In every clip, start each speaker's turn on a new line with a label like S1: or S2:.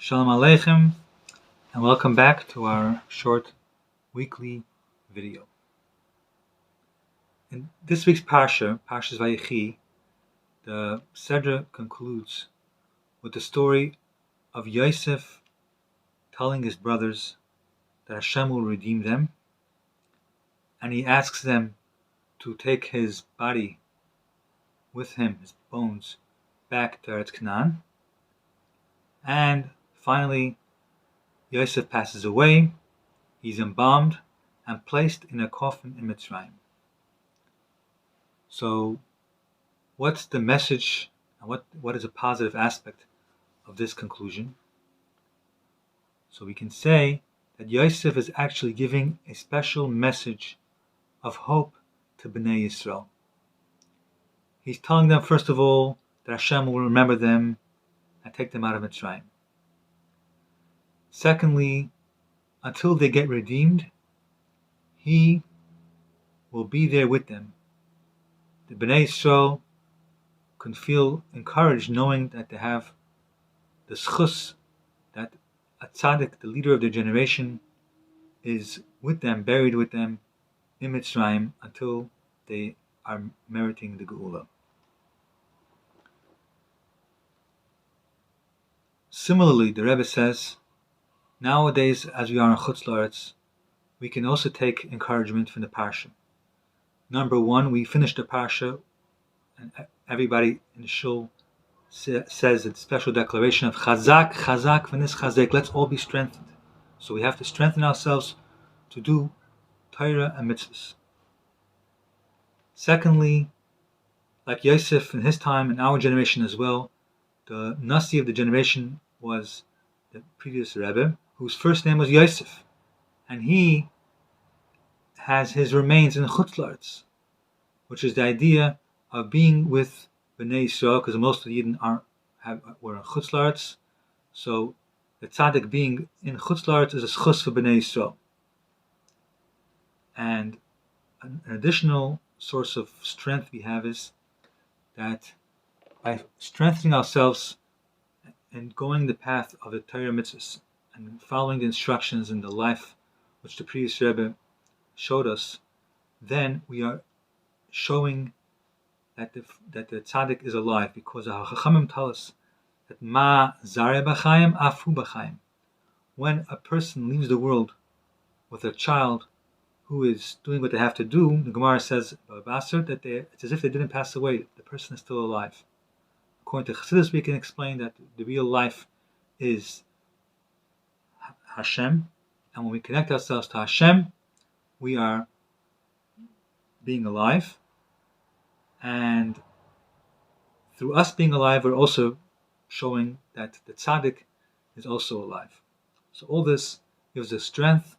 S1: Shalom Aleichem, and welcome back to our short weekly video. In this week's Parsha, Parshas Vayechi, the Sedra concludes with the story of Yosef telling his brothers that Hashem will redeem them, and he asks them to take his body with him, his bones, back to Eretz Canaan. And finally, Yosef passes away, he's embalmed and placed in a coffin in Mitzrayim. So, what's the message and what is a positive aspect of this conclusion? So we can say that Yosef is actually giving a special message of hope to Bnei Yisrael. He's telling them, first of all, that Hashem will remember them and take them out of Mitzrayim. Secondly, until they get redeemed, he will be there with them. The Bnei Yisrael can feel encouraged knowing that they have the schus, that a tzaddik, the leader of their generation, is with them, buried with them in Mitzrayim until they are meriting the Geula. Similarly, the Rebbe says, nowadays, as we are in Chutz La'aretz, we can also take encouragement from the Parsha. Number one, we finished the Parsha, and everybody in the shul says a special declaration of Chazak, Chazak, V'nis Chazek, let's all be strengthened. So we have to strengthen ourselves to do Torah and mitzvahs. Secondly, like Yosef in his time, in our generation as well, the Nasi of the generation was the previous Rebbe, whose first name was Yosef, and he has his remains in Chutz La'aretz, which is the idea of being with Bnei Yisrael, because most of the Yidden were in Chutz La'aretz, so the tzaddik being in Chutz La'aretz is a schus for Bnei Yisrael. And an additional source of strength we have is that by strengthening ourselves and going the path of the Torah mitzvahs and following the instructions in the life which the previous Rebbe showed us, then we are showing that the tzaddik is alive, because the Chachamim tell us that ma zare b'chaim afu b'chaim. When a person leaves the world with a child who is doing what they have to do, the Gemara says that it's as if they didn't pass away. The person is still alive. According to Chassidus, we can explain that the real life is Hashem, and when we connect ourselves to Hashem, we are being alive, and through us being alive, we're also showing that the tzaddik is also alive. So all this gives us strength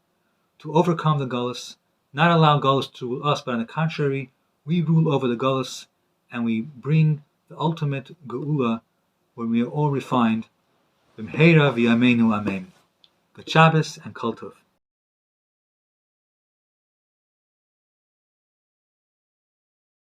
S1: to overcome the galus, not allow galus to rule us, but on the contrary, we rule over the galus, and we bring the ultimate geula when we are all refined. B'mheira v'yameinu amen. Good Shabbos and Kol Tov.